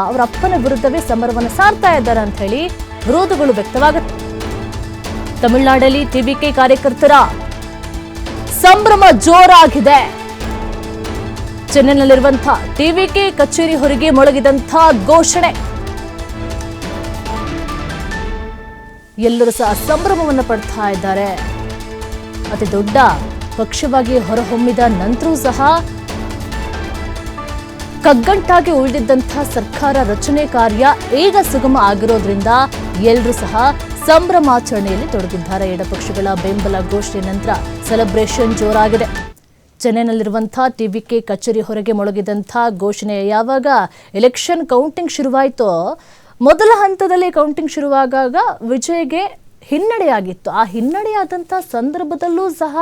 ಅವರ ಅಪ್ಪನ ವಿರುದ್ಧವೇ ಸಮರವನ್ನು ಸಾರ್ತಾ ಇದ್ದಾರೆ ಅಂತ ಹೇಳಿ ವಿರೋಧಗಳು ವ್ಯಕ್ತವಾಗುತ್ತೆ. ತಮಿಳುನಾಡಲ್ಲಿ ಟಿವಿಕೆ ಕಾರ್ಯಕರ್ತರ ಸಂಭ್ರಮ ಜೋರಾಗಿದೆ. ಚೆನ್ನೈನಲ್ಲಿರುವಂತಹ ಟಿವಿಕೆ ಕಚೇರಿ ಹೊರಗೆ ಮೊಳಗಿದಂತಹ ಘೋಷಣೆ, ಎಲ್ಲರೂ ಸಹ ಸಂಭ್ರಮವನ್ನು ಪಡ್ತಾ ಇದ್ದಾರೆ. ಅತಿ ದೊಡ್ಡ ಪಕ್ಷವಾಗಿ ಹೊರಹೊಮ್ಮಿದ ನಂತರೂ ಸಹ ಕಗ್ಗಂಟಾಗಿ ಉಳಿದಿದ್ದಂತಹ ಸರ್ಕಾರ ರಚನೆ ಕಾರ್ಯ ಈಗ ಸುಗಮ ಆಗಿರೋದ್ರಿಂದ ಎಲ್ಲರೂ ಸಹ ಸಂಭ್ರಮಾಚರಣೆಯಲ್ಲಿ ತೊಡಗಿದ್ದಾರೆ. ಎಡಪಕ್ಷಗಳ ಬೆಂಬಲ ಘೋಷಣೆ ನಂತರ ಸೆಲೆಬ್ರೇಷನ್ ಜೋರಾಗಿದೆ. ಚೆನ್ನೈನಲ್ಲಿರುವಂತಹ ಟಿವಿಕೆ ಕಚೇರಿ ಹೊರಗೆ ಮೊಳಗಿದಂತಹ ಘೋಷಣೆ, ಯಾವಾಗ ಎಲೆಕ್ಷನ್ ಕೌಂಟಿಂಗ್ ಶುರುವಾಯಿತೋ ಮೊದಲ ಹಂತದಲ್ಲಿ ಕೌಂಟಿಂಗ್ ಶುರುವಾದಾಗ ವಿಜಯ್ಗೆ ಹಿನ್ನಡೆಯಾಗಿತ್ತು. ಆ ಹಿನ್ನಡೆಯಾದಂಥ ಸಂದರ್ಭದಲ್ಲೂ ಸಹ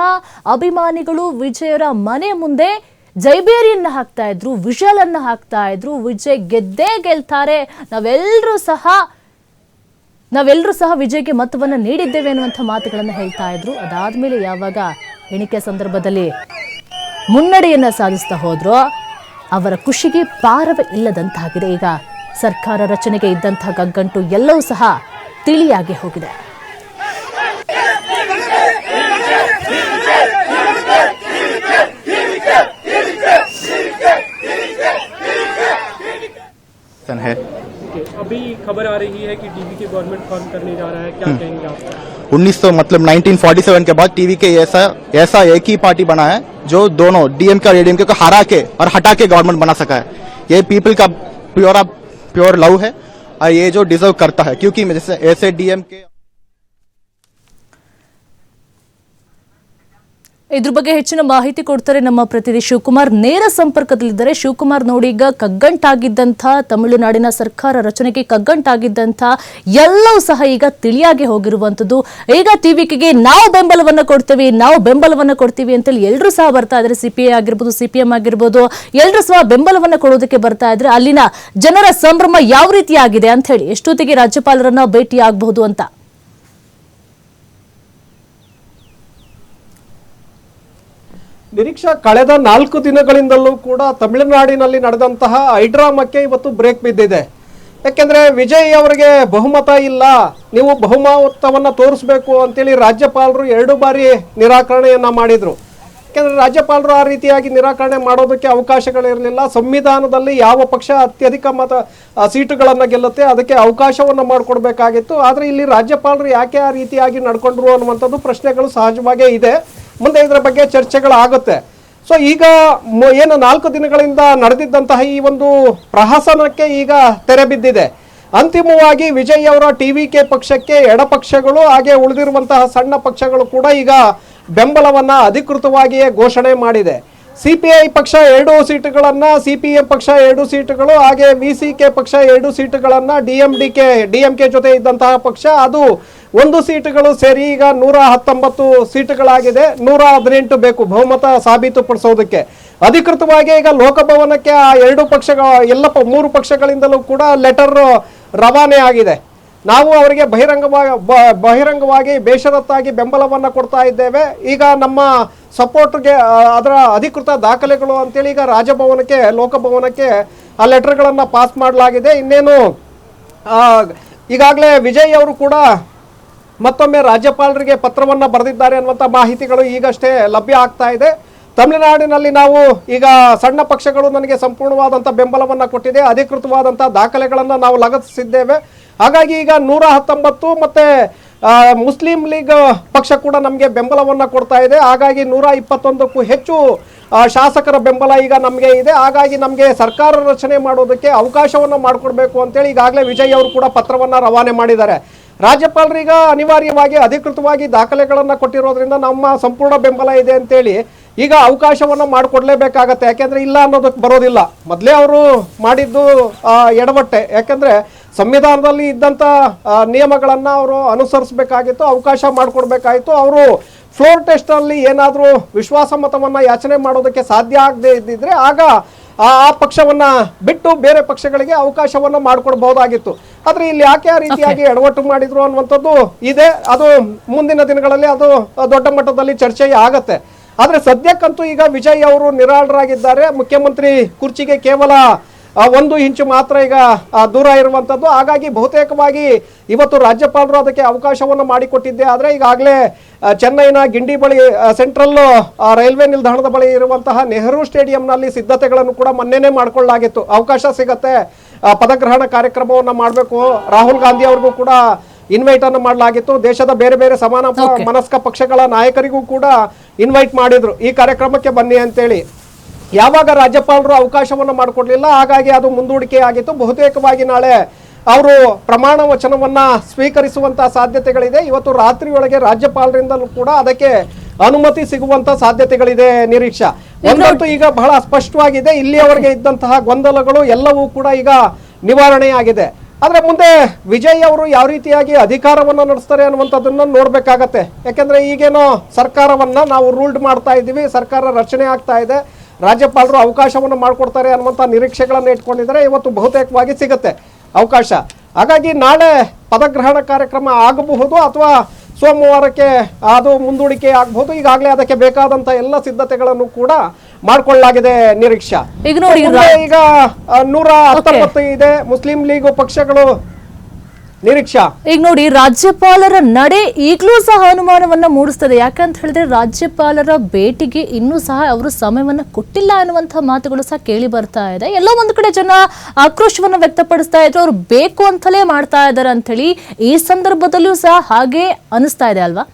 ಅಭಿಮಾನಿಗಳು ವಿಜಯರ ಮನೆ ಮುಂದೆ ಜೈಬೇರಿಯನ್ನ ಹಾಕ್ತಾ ಇದ್ರು, ವಿಷಲ್ ಅನ್ನ ಹಾಕ್ತಾ ಇದ್ರು. ವಿಜಯ್ ಗೆದ್ದೇ ಗೆಲ್ತಾರೆ, ನಾವೆಲ್ಲರೂ ಸಹ ವಿಜಯ್ಗೆ ಮತವನ್ನು ನೀಡಿದ್ದೇವೆ ಅನ್ನುವಂಥ ಮಾತುಗಳನ್ನು ಹೇಳ್ತಾ ಇದ್ರು. ಅದಾದ್ಮೇಲೆ ಯಾವಾಗ ಎಣಿಕೆ ಸಂದರ್ಭದಲ್ಲಿ ಮುನ್ನಡೆಯನ್ನ ಸಾಧಿಸ್ತಾ ಹೋದ್ರು, ಅವರ ಖುಷಿಗೆ ಪಾರವೇ ಇಲ್ಲದಂತಾಗಿದೆ. ಈಗ ಸರ್ಕಾರ ರಚನೆಗೆ ಇದ್ದಂತಹ ಕಗ್ಗಂಟು ಎಲ್ಲವೂ ಸಹ ತಿಳಿಯಾಗಿ ಹೋಗಿದೆ. है अभी खबर आ रही है कि टीवी गवर्नमेंट फॉर्म करने जा रहा है, क्या कहेंगे आप? 1947 के बाद टीवी के ऐसा एक ही पार्टी बना है जो दोनों डीएमके और एडीएमके को हरा के और हटा के गवर्नमेंट बना सका है. ये पीपल का प्योर लव है और ये जो डिजर्व करता है, क्योंकि जैसे ऐसे डीएमके ಇದ್ರ ಬಗ್ಗೆ ಹೆಚ್ಚಿನ ಮಾಹಿತಿ ಕೊಡ್ತಾರೆ ನಮ್ಮ ಪ್ರತಿನಿಧಿ ಶಿವಕುಮಾರ್, ನೇರ ಸಂಪರ್ಕದಲ್ಲಿದ್ದಾರೆ. ಶಿವಕುಮಾರ್, ನೋಡಿ, ಈಗ ಕಗ್ಗಂಟಾಗಿದ್ದಂಥ ತಮಿಳುನಾಡಿನ ಸರ್ಕಾರ ರಚನೆಗೆ ಕಗ್ಗಂಟಾಗಿದ್ದಂಥ ಎಲ್ಲವೂ ಸಹ ಈಗ ತಿಳಿಯಾಗಿ ಹೋಗಿರುವಂಥದ್ದು. ಈಗ ಟಿವಿಕೆಗೆ ನಾವು ಬೆಂಬಲವನ್ನು ಕೊಡ್ತೀವಿ ಅಂತೇಳಿ ಎಲ್ಲರೂ ಸಹ ಬರ್ತಾ ಇದ್ದಾರೆ. ಸಿಪಿಐ ಆಗಿರ್ಬೋದು, ಸಿಪಿಎಂ ಆಗಿರ್ಬೋದು, ಎಲ್ಲರೂ ಸಹ ಬೆಂಬಲವನ್ನು ಕೊಡೋದಕ್ಕೆ ಬರ್ತಾ ಇದ್ರೆ ಅಲ್ಲಿನ ಜನರ ಸಂಭ್ರಮ ಯಾವ ರೀತಿ ಆಗಿದೆ ಅಂತ ಹೇಳಿ, ಎಷ್ಟೊತ್ತಿಗೆ ರಾಜ್ಯಪಾಲರನ್ನ ಭೇಟಿ ಆಗಬಹುದು ಅಂತ? ನಿರೀಕ್ಷಾ, ಕಳೆದ 4 ದಿನಗಳಿಂದಲೂ ಕೂಡ ತಮಿಳುನಾಡಿನಲ್ಲಿ ನಡೆದಂತಹ ಐಡ್ರಾಮಕ್ಕೆ ಇವತ್ತು ಬ್ರೇಕ್ ಬಿದ್ದಿದೆ. ಯಾಕೆಂದ್ರೆ ವಿಜಯ್ ಅವರಿಗೆ ಬಹುಮತ ಇಲ್ಲ, ನೀವು ಬಹುಮತವನ್ನ ತೋರಿಸಬೇಕು ಅಂತೇಳಿ ರಾಜ್ಯಪಾಲರು 2 ಬಾರಿ ನಿರಾಕರಣೆಯನ್ನ ಮಾಡಿದ್ರು. ಯಾಕೆಂದ್ರೆ ರಾಜ್ಯಪಾಲರು ಆ ರೀತಿಯಾಗಿ ನಿರಾಕರಣೆ ಮಾಡೋದಕ್ಕೆ ಅವಕಾಶಗಳಿರಲಿಲ್ಲ. ಸಂವಿಧಾನದಲ್ಲಿ ಯಾವ ಪಕ್ಷ ಅತ್ಯಧಿಕ ಸೀಟುಗಳನ್ನು ಗೆಲ್ಲುತ್ತೆ ಅದಕ್ಕೆ ಅವಕಾಶವನ್ನು ಮಾಡಿಕೊಡ್ಬೇಕಾಗಿತ್ತು. ಆದರೆ ಇಲ್ಲಿ ರಾಜ್ಯಪಾಲರು ಯಾಕೆ ಆ ರೀತಿಯಾಗಿ ನಡ್ಕೊಂಡ್ರು ಅನ್ನುವಂಥದ್ದು ಪ್ರಶ್ನೆಗಳು ಸಹಜವಾಗೇ ಇದೆ. ಮುಂದೆ ಇದರ ಬಗ್ಗೆ ಚರ್ಚೆಗಳಾಗುತ್ತೆ. ಸೊ ಈಗ ಏನು 4 ದಿನಗಳಿಂದ ನಡೆದಿದ್ದಂತಹ ಈ ಒಂದು ಪ್ರಹಸನಕ್ಕೆ ಈಗ ತೆರೆ ಬಿದ್ದಿದೆ. ಅಂತಿಮವಾಗಿ ವಿಜಯ್ ಅವರ ಟಿವಿಕೆ ಪಕ್ಷಕ್ಕೆ ಎಡಪಕ್ಷಗಳು ಹಾಗೆ ಉಳಿದಿರುವಂತಹ ಸಣ್ಣ ಪಕ್ಷಗಳು ಕೂಡ ಈಗ ಬೆಂಬಲವನ್ನ ಅಧಿಕೃತವಾಗಿಯೇ ಘೋಷಣೆ ಮಾಡಿದೆ. ಸಿಪಿಐ ಪಕ್ಷ 2 ಸೀಟುಗಳನ್ನ, ಸಿಪಿಎಂ ಪಕ್ಷ 2 ಸೀಟುಗಳು, ಹಾಗೆ ವಿಸಿಕೆ ಪಕ್ಷ 2 ಸೀಟುಗಳನ್ನ, ಡಿಎಂಕೆ ಜೊತೆ ಇದ್ದಂತಹ ಪಕ್ಷ ಅದು 1 ಸೀಟುಗಳು ಸೇರಿ ಈಗ 119 ಸೀಟುಗಳಾಗಿದೆ. 118 ಬೇಕು ಬಹುಮತ ಸಾಬೀತುಪಡಿಸೋದಕ್ಕೆ. ಅಧಿಕೃತವಾಗಿ ಈಗ ಲೋಕಭವನಕ್ಕೆ ಆ 2 ಪಕ್ಷಗಳ 3 ಪಕ್ಷಗಳಿಂದಲೂ ಕೂಡ ಲೆಟರ್ ರವಾನೆ ಆಗಿದೆ. ನಾವು ಅವರಿಗೆ ಬಹಿರಂಗವಾಗಿ ಬೇಷರತ್ತಾಗಿ ಬೆಂಬಲವನ್ನು ಕೊಡ್ತಾ ಇದ್ದೇವೆ, ಈಗ ನಮ್ಮ ಸಪೋರ್ಟ್ಗೆ ಅದರ ಅಧಿಕೃತ ದಾಖಲೆಗಳು ಅಂತೇಳಿ ಈಗ ಲೋಕಭವನಕ್ಕೆ ಆ ಲೆಟರ್ಗಳನ್ನು ಪಾಸ್ ಮಾಡಲಾಗಿದೆ. ಇನ್ನೇನು ಈಗಾಗಲೇ ವಿಜಯ್ ಅವರು ಕೂಡ ಮತ್ತೊಮ್ಮೆ ರಾಜ್ಯಪಾಲರಿಗೆ ಪತ್ರವನ್ನು ಬರೆದಿದ್ದಾರೆ ಅನ್ನುವಂಥ ಮಾಹಿತಿಗಳು ಈಗಷ್ಟೇ ಲಭ್ಯ ಆಗ್ತಾ ಇದೆ. ತಮಿಳುನಾಡಿನಲ್ಲಿ ನಾವು ಈಗ ಸಣ್ಣ ಪಕ್ಷಗಳು ನನಗೆ ಸಂಪೂರ್ಣವಾದಂಥ ಬೆಂಬಲವನ್ನು ಕೊಟ್ಟಿದೆ, ಅಧಿಕೃತವಾದಂಥ ದಾಖಲೆಗಳನ್ನು ನಾವು ಲಗತ್ತಿಸಿದ್ದೇವೆ. ಹಾಗಾಗಿ ಈಗ 119 ಮತ್ತೆ ಮುಸ್ಲಿಂ ಲೀಗ್ ಪಕ್ಷ ಕೂಡ ನಮಗೆ ಬೆಂಬಲವನ್ನು ಕೊಡ್ತಾ ಇದೆ. ಹಾಗಾಗಿ 121ಕ್ಕೂ ಹೆಚ್ಚು ಶಾಸಕರ ಬೆಂಬಲ ಈಗ ನಮಗೆ ಇದೆ. ಹಾಗಾಗಿ ನಮಗೆ ಸರ್ಕಾರ ರಚನೆ ಮಾಡೋದಕ್ಕೆ ಅವಕಾಶವನ್ನು ಮಾಡಿಕೊಡ್ಬೇಕು ಅಂತೇಳಿ ಈಗಾಗಲೇ ವಿಜಯ್ ಅವರು ಕೂಡ ಪತ್ರವನ್ನು ರವಾನೆ ಮಾಡಿದ್ದಾರೆ. ರಾಜ್ಯಪಾಲರೀಗ ಅನಿವಾರ್ಯವಾಗಿ ಅಧಿಕೃತವಾಗಿ ದಾಖಲೆಗಳನ್ನು ಕೊಟ್ಟಿರೋದ್ರಿಂದ ನಮ್ಮ ಸಂಪೂರ್ಣ ಬೆಂಬಲ ಇದೆ ಅಂತೇಳಿ ಈಗ ಅವಕಾಶವನ್ನು ಮಾಡಿಕೊಡ್ಲೇಬೇಕಾಗತ್ತೆ. ಯಾಕೆಂದ್ರೆ ಇಲ್ಲ ಅನ್ನೋದಕ್ಕೆ ಬರೋದಿಲ್ಲ. ಮೊದಲೇ ಅವರು ಮಾಡಿದ್ದು ಎಡವಟ್ಟೆ. ಯಾಕೆಂದ್ರೆ ಸಂವಿಧಾನದಲ್ಲಿ ಇದ್ದಂಥ ನಿಯಮಗಳನ್ನು ಅವರು ಅನುಸರಿಸಬೇಕಾಗಿತ್ತು, ಅವಕಾಶ ಮಾಡಿಕೊಡ್ಬೇಕಾಗಿತ್ತು. ಅವರು ಫ್ಲೋರ್ ಟೆಸ್ಟಲ್ಲಿ ಏನಾದರೂ ವಿಶ್ವಾಸ ಮತವನ್ನು ಯಾಚನೆ ಮಾಡೋದಕ್ಕೆ ಸಾಧ್ಯ ಆಗದೆ ಇದ್ದಿದ್ರೆ ಆಗ ಆ ಪಕ್ಷವನ್ನ ಬಿಟ್ಟು ಬೇರೆ ಪಕ್ಷಗಳಿಗೆ ಅವಕಾಶವನ್ನ ಮಾಡಿಕೊಡಬಹುದಾಗಿತ್ತು. ಆದ್ರೆ ಇಲ್ಲಿ ಯಾಕೆ ಆ ರೀತಿಯಾಗಿ ಎಡವಟ್ಟು ಮಾಡಿದ್ರು ಅನ್ನುವಂಥದ್ದು ಇದೆ. ಅದು ಮುಂದಿನ ದಿನಗಳಲ್ಲಿ ಅದು ದೊಡ್ಡ ಮಟ್ಟದಲ್ಲಿ ಚರ್ಚೆ ಆಗತ್ತೆ. ಆದ್ರೆ ಸದ್ಯಕ್ಕಂತೂ ಈಗ ವಿಜಯ್ ಅವರು ನಿರಾಳರಾಗಿದ್ದಾರೆ. ಮುಖ್ಯಮಂತ್ರಿ ಕುರ್ಚಿಗೆ ಕೇವಲ 1 ಇಂಚು ಮಾತ್ರ ಈಗ ದೂರ ಇರುವಂಥದ್ದು. ಹಾಗಾಗಿ ಬಹುತೇಕವಾಗಿ ಇವತ್ತು ರಾಜ್ಯಪಾಲರು ಅದಕ್ಕೆ ಅವಕಾಶವನ್ನು ಮಾಡಿಕೊಟ್ಟಿದ್ದೆ. ಆದರೆ ಈಗಾಗಲೇ ಚೆನ್ನೈನ ಗಿಂಡಿ ಬಳಿ ಸೆಂಟ್ರಲ್ ರೈಲ್ವೆ ನಿಲ್ದಾಣದ ಬಳಿ ಇರುವಂತಹ ನೆಹರು ಸ್ಟೇಡಿಯಂನಲ್ಲಿ ಸಿದ್ಧತೆಗಳನ್ನು ಕೂಡ ಮೊನ್ನೆನೇ ಮಾಡಿಕೊಳ್ಳಲಾಗಿತ್ತು. ಅವಕಾಶ ಸಿಗತ್ತೆ, ಪದಗ್ರಹಣ ಕಾರ್ಯಕ್ರಮವನ್ನು ಮಾಡಬೇಕು, ರಾಹುಲ್ ಗಾಂಧಿ ಅವ್ರಿಗೂ ಕೂಡ ಇನ್ವೈಟ್ ಅನ್ನು ಮಾಡಲಾಗಿತ್ತು. ದೇಶದ ಬೇರೆ ಬೇರೆ ಸಮಾನ ಮನಸ್ಕ ಪಕ್ಷಗಳ ನಾಯಕರಿಗೂ ಕೂಡ ಇನ್ವೈಟ್ ಮಾಡಿದ್ರು ಈ ಕಾರ್ಯಕ್ರಮಕ್ಕೆ ಬನ್ನಿ ಅಂತೇಳಿ. ಯಾವಾಗ ರಾಜ್ಯಪಾಲರು ಅವಕಾಶವನ್ನು ಮಾಡಿಕೊಡ್ಲಿಲ್ಲ, ಹಾಗಾಗಿ ಅದು ಮುಂದೂಡಿಕೆ ಆಗಿತ್ತು. ಬಹುತೇಕವಾಗಿ ನಾಳೆ ಅವರು ಪ್ರಮಾಣ ವಚನವನ್ನ ಸ್ವೀಕರಿಸುವಂತ ಸಾಧ್ಯತೆಗಳಿದೆ. ಇವತ್ತು ರಾತ್ರಿಯೊಳಗೆ ರಾಜ್ಯಪಾಲರಿಂದಲೂ ಕೂಡ ಅದಕ್ಕೆ ಅನುಮತಿ ಸಿಗುವಂತ ಸಾಧ್ಯತೆಗಳಿದೆ ನಿರೀಕ್ಷಾ. ಒಂದಂತೂ ಈಗ ಬಹಳ ಸ್ಪಷ್ಟವಾಗಿದೆ, ಇಲ್ಲಿಯವರೆಗೆ ಇದ್ದಂತಹ ಗೊಂದಲಗಳು ಎಲ್ಲವೂ ಕೂಡ ಈಗ ನಿವಾರಣೆಯಾಗಿದೆ. ಆದ್ರೆ ಮುಂದೆ ವಿಜಯ್ ಅವರು ಯಾವ ರೀತಿಯಾಗಿ ಅಧಿಕಾರವನ್ನು ನಡೆಸ್ತಾರೆ ಅನ್ನುವಂಥದ್ದನ್ನ ನೋಡ್ಬೇಕಾಗತ್ತೆ. ಯಾಕಂದ್ರೆ ಈಗೇನೋ ಸರ್ಕಾರವನ್ನ ನಾವು ರೂಲ್ಡ್ ಮಾಡ್ತಾ ಇದ್ದೀವಿ, ಸರ್ಕಾರ ರಚನೆ ಆಗ್ತಾ ಇದೆ, ರಾಜ್ಯಪಾಲರು ಅವಕಾಶವನ್ನು ಮಾಡಿಕೊಡ್ತಾರೆ ಅನ್ನುವಂಥ ನಿರೀಕ್ಷೆಗಳನ್ನು ಇಟ್ಕೊಂಡಿದ್ದಾರೆ. ಇವತ್ತು ಬಹುತೇಕವಾಗಿ ಸಿಗುತ್ತೆ ಅವಕಾಶ. ಹಾಗಾಗಿ ನಾಳೆ ಪದಗ್ರಹಣ ಕಾರ್ಯಕ್ರಮ ಆಗಬಹುದು ಅಥವಾ ಸೋಮವಾರಕ್ಕೆ ಅದು ಮುಂದೂಡಿಕೆ ಆಗಬಹುದು. ಈಗಾಗಲೇ ಅದಕ್ಕೆ ಬೇಕಾದಂತ ಎಲ್ಲ ಸಿದ್ಧತೆಗಳನ್ನು ಕೂಡ ಮಾಡಿಕೊಳ್ಳಲಾಗಿದೆ ನಿರೀಕ್ಷಾ. ಈಗ ನೋಡಿ, ಈಗ 119 ಇದೆ ಮುಸ್ಲಿಂ ಲೀಗ್ ಪಕ್ಷಗಳು ನಿರೀಕ್ಷಾ. ಈಗ ನೋಡಿ, ರಾಜ್ಯಪಾಲರ ನಡೆ ಈಗಲೂ ಸಹ ಅನುಮಾನವನ್ನ ಮೂಡಿಸ್ತದೆ. ಯಾಕಂತ ಹೇಳಿದ್ರೆ ರಾಜ್ಯಪಾಲರ ಭೇಟಿಗೆ ಇನ್ನೂ ಸಹ ಅವರು ಸಮಯವನ್ನ ಕೊಟ್ಟಿಲ್ಲ ಅನ್ನುವಂತಹ ಮಾತುಗಳು ಸಹ ಕೇಳಿ ಬರ್ತಾ ಇದೆ. ಎಲ್ಲೋ ಒಂದು ಕಡೆ ಜನ ಆಕ್ರೋಶವನ್ನ ವ್ಯಕ್ತಪಡಿಸ್ತಾ ಇದ್ರು, ಅವ್ರು ಬೇಕು ಅಂತಲೇ ಮಾಡ್ತಾ ಇದ್ದಾರೆ ಅಂತ ಹೇಳಿ. ಈ ಸಂದರ್ಭದಲ್ಲೂ ಸಹ ಹಾಗೆ ಅನಿಸ್ತಾ ಇದೆ ಅಲ್ವಾ?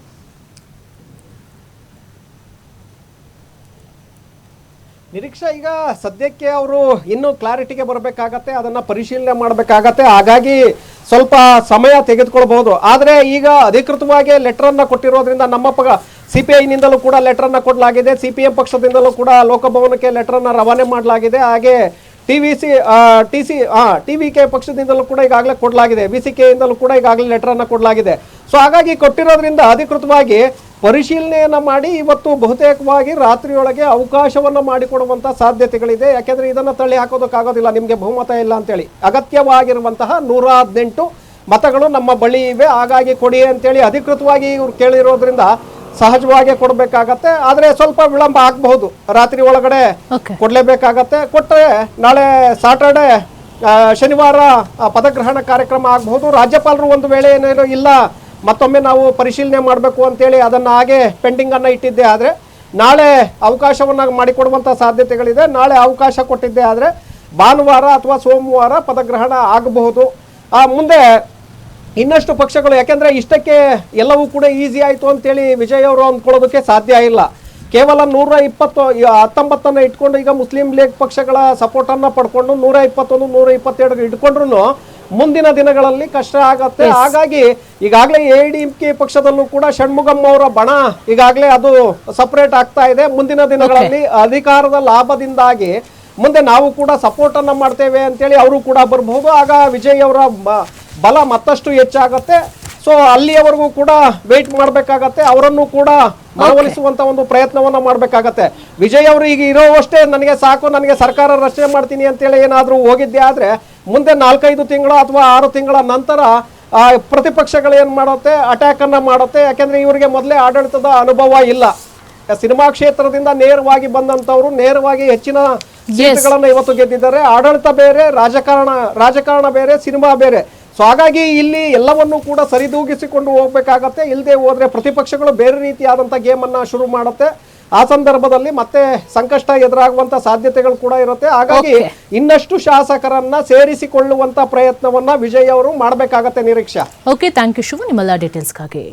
ನಿರೀಕ್ಷಾ, ಈಗ ಸದ್ಯಕ್ಕೆ ಅವರು ಇನ್ನೂ ಕ್ಲಾರಿಟಿಗೆ ಬರಬೇಕಾಗತ್ತೆ, ಅದನ್ನ ಪರಿಶೀಲನೆ ಮಾಡಬೇಕಾಗತ್ತೆ. ಹಾಗಾಗಿ ಸ್ವಲ್ಪ ಸಮಯ ತೆಗೆದುಕೊಳ್ಬಹುದು. ಆದರೆ ಈಗ ಅಧಿಕೃತವಾಗಿ ಲೆಟರ್ ಅನ್ನ ಕೊಟ್ಟಿರೋದ್ರಿಂದ ನಮ್ಮ CPI ನಿಂದಲೂ ಕೂಡ ಲೆಟರ್ ಅನ್ನ ಕೊಡಲಾಗಿದೆ, CPM ಪಕ್ಷದಿಂದಲೂ ಕೂಡ ಲೋಕಭವನಕ್ಕೆ ಲೆಟರ್ ಅನ್ನ ರವಾನೆ ಮಾಡಲಾಗಿದೆ. ಹಾಗೆ TVK ಪಕ್ಷದಿಂದಲೂ ಕೂಡ ಈಗಾಗಲೇ ಕೊಡಲಾಗಿದೆ, VCK ಇಂದಲೂ ಕೂಡ ಈಗಾಗಲೇ ಲೆಟರ್ ಅನ್ನ ಕೊಡಲಾಗಿದೆ. ಸೊ ಹಾಗಾಗಿ ಕೊಟ್ಟಿರೋದ್ರಿಂದ ಅಧಿಕೃತವಾಗಿ ಪರಿಶೀಲನೆಯನ್ನ ಮಾಡಿ ಇವತ್ತು ಬಹುತೇಕವಾಗಿ ರಾತ್ರಿಯೊಳಗೆ ಅವಕಾಶವನ್ನ ಮಾಡಿಕೊಡುವಂತ ಸಾಧ್ಯತೆಗಳಿದೆ. ಯಾಕೆಂದ್ರೆ ಇದನ್ನ ತಳ್ಳಿ ಹಾಕೋದಕ್ಕಾಗೋದಿಲ್ಲ, ನಿಮ್ಗೆ ಬಹುಮತ ಇಲ್ಲ ಅಂತೇಳಿ. ಅಗತ್ಯವಾಗಿರುವಂತಹ 118 ಮತಗಳು ನಮ್ಮ ಬಳಿ ಇವೆ, ಹಾಗಾಗಿ ಕೊಡಿ ಅಂತೇಳಿ ಅಧಿಕೃತವಾಗಿ ಇವ್ರು ಕೇಳಿರೋದ್ರಿಂದ ಸಹಜವಾಗಿ ಕೊಡಬೇಕಾಗತ್ತೆ. ಆದ್ರೆ ಸ್ವಲ್ಪ ವಿಳಂಬ ಆಗಬಹುದು, ರಾತ್ರಿ ಒಳಗಡೆ ಕೊಡ್ಲೇಬೇಕಾಗತ್ತೆ. ಕೊಟ್ಟರೆ ನಾಳೆ ಸಾಟರ್ಡೆ ಶನಿವಾರ ಪದಗ್ರಹಣ ಕಾರ್ಯಕ್ರಮ ಆಗಬಹುದು. ರಾಜ್ಯಪಾಲರು ಒಂದು ವೇಳೆ ಏನೇನೋ ಇಲ್ಲ, ಮತ್ತೊಮ್ಮೆ ನಾವು ಪರಿಶೀಲನೆ ಮಾಡಬೇಕು ಅಂತೇಳಿ ಅದನ್ನ ಹಾಗೆ ಪೆಂಡಿಂಗ್ ಅನ್ನ ಇಟ್ಟಿದ್ದೆ ಆದ್ರೆ ನಾಳೆ ಅವಕಾಶವನ್ನ ಮಾಡಿಕೊಡುವಂತ ಸಾಧ್ಯತೆಗಳಿದೆ. ನಾಳೆ ಅವಕಾಶ ಕೊಟ್ಟಿದ್ದೆ ಆದ್ರೆ ಭಾನುವಾರ ಅಥವಾ ಸೋಮವಾರ ಪದಗ್ರಹಣ ಆಗಬಹುದು. ಮುಂದೆ ಇನ್ನಷ್ಟು ಪಕ್ಷಗಳು, ಯಾಕೆಂದ್ರೆ ಇಷ್ಟಕ್ಕೆ ಎಲ್ಲವೂ ಕೂಡ ಈಸಿ ಆಯ್ತು ಅಂತೇಳಿ ವಿಜಯ್ ಅವರು ಅಂದ್ಕೊಳ್ಳೋದಕ್ಕೆ ಸಾಧ್ಯ ಇಲ್ಲ. ಕೇವಲ 119 ಇಟ್ಕೊಂಡು ಈಗ ಮುಸ್ಲಿಂ ಲೀಗ್ ಪಕ್ಷಗಳ ಸಪೋರ್ಟ್ ಅನ್ನ ಪಡ್ಕೊಂಡು 121 122 ಇಟ್ಕೊಂಡ್ರು ಮುಂದಿನ ದಿನಗಳಲ್ಲಿ ಕಷ್ಟ ಆಗತ್ತೆ. ಹಾಗಾಗಿ ಈಗಾಗಲೇ ADMK ಪಕ್ಷದಲ್ಲೂ ಕೂಡ ಷಣ್ಮುಗಂ ಅವರ ಬಣ ಈಗಾಗಲೇ ಅದು ಸಪರೇಟ್ ಆಗ್ತಾ ಇದೆ. ಮುಂದಿನ ದಿನಗಳಲ್ಲಿ ಅಧಿಕಾರದ ಲಾಭದಿಂದಾಗಿ ಮುಂದೆ ನಾವು ಕೂಡ ಸಪೋರ್ಟ್ ಅನ್ನ ಮಾಡ್ತೇವೆ ಅಂತೇಳಿ ಅವರು ಕೂಡ ಬರಬಹುದು. ಆಗ ವಿಜಯ್ ಅವರ ಬಲ ಮತ್ತಷ್ಟು ಹೆಚ್ಚಾಗತ್ತೆ. ಸೊ ಅಲ್ಲಿಯವರೆಗೂ ಕೂಡ ವೇಟ್ ಮಾಡಬೇಕಾಗತ್ತೆ, ಅವರನ್ನು ಕೂಡ ಮನವೊಲಿಸುವಂತ ಒಂದು ಪ್ರಯತ್ನವನ್ನ ಮಾಡಬೇಕಾಗತ್ತೆ. ವಿಜಯ್ ಅವರು ಈಗ ಇರೋವಷ್ಟೇ ನನಗೆ ಸಾಕು, ನನಗೆ ಸರ್ಕಾರ ರಚನೆ ಮಾಡ್ತೀನಿ ಅಂತೇಳಿ ಏನಾದ್ರೂ ಹೋಗಿದ್ದೆ ಆದ್ರೆ ಮುಂದೆ 4-5 ತಿಂಗಳು ಅಥವಾ 6 ತಿಂಗಳ ನಂತರ ಪ್ರತಿಪಕ್ಷಗಳು ಏನ್ ಮಾಡುತ್ತೆ, ಅಟ್ಯಾಕ್ ಅನ್ನ ಮಾಡುತ್ತೆ. ಯಾಕೆಂದ್ರೆ ಇವರಿಗೆ ಮೊದಲೇ ಆಡಳಿತದ ಅನುಭವ ಇಲ್ಲ. ಸಿನಿಮಾ ಕ್ಷೇತ್ರದಿಂದ ನೇರವಾಗಿ ಬಂದಂತವ್ರು ನೇರವಾಗಿ ಹೆಚ್ಚಿನ ಸೀಟುಗಳನ್ನ ಇವತ್ತು ಗೆದ್ದಿದ್ದಾರೆ. ಆಡಳಿತ ಬೇರೆ, ರಾಜಕಾರಣ ಬೇರೆ, ಸಿನಿಮಾ ಬೇರೆ. ಸೊ ಹಾಗಾಗಿ ಇಲ್ಲಿ ಎಲ್ಲವನ್ನೂ ಕೂಡ ಸರಿದೂಗಿಸಿಕೊಂಡು ಹೋಗ್ಬೇಕಾಗತ್ತೆ. ಇಲ್ಲದೆ ಹೋದ್ರೆ ಪ್ರತಿಪಕ್ಷಗಳು ಬೇರೆ ರೀತಿಯಾದಂಥ ಗೇಮ್ ಅನ್ನ ಶುರು ಮಾಡುತ್ತೆ. ಆ ಸಂದರ್ಭದಲ್ಲಿ ಮತ್ತೆ ಸಂಕಷ್ಟ ಎದುರಾಗುವಂತ ಸಾಧ್ಯತೆಗಳು ಕೂಡ ಇರುತ್ತೆ. ಹಾಗಾಗಿ ಇನ್ನಷ್ಟು ಶಾಸಕರನ್ನ ಸೇರಿಸಿಕೊಳ್ಳುವಂತ ಪ್ರಯತ್ನವನ್ನ ವಿಜಯ್ ಅವರು ಮಾಡಬೇಕಾಗತ್ತೆ Niriksha. Okay, thank you Shiva, ನಿಮ್ಮೆಲ್ಲ ಡೀಟೇಲ್ಸ್ಗಾಗಿ.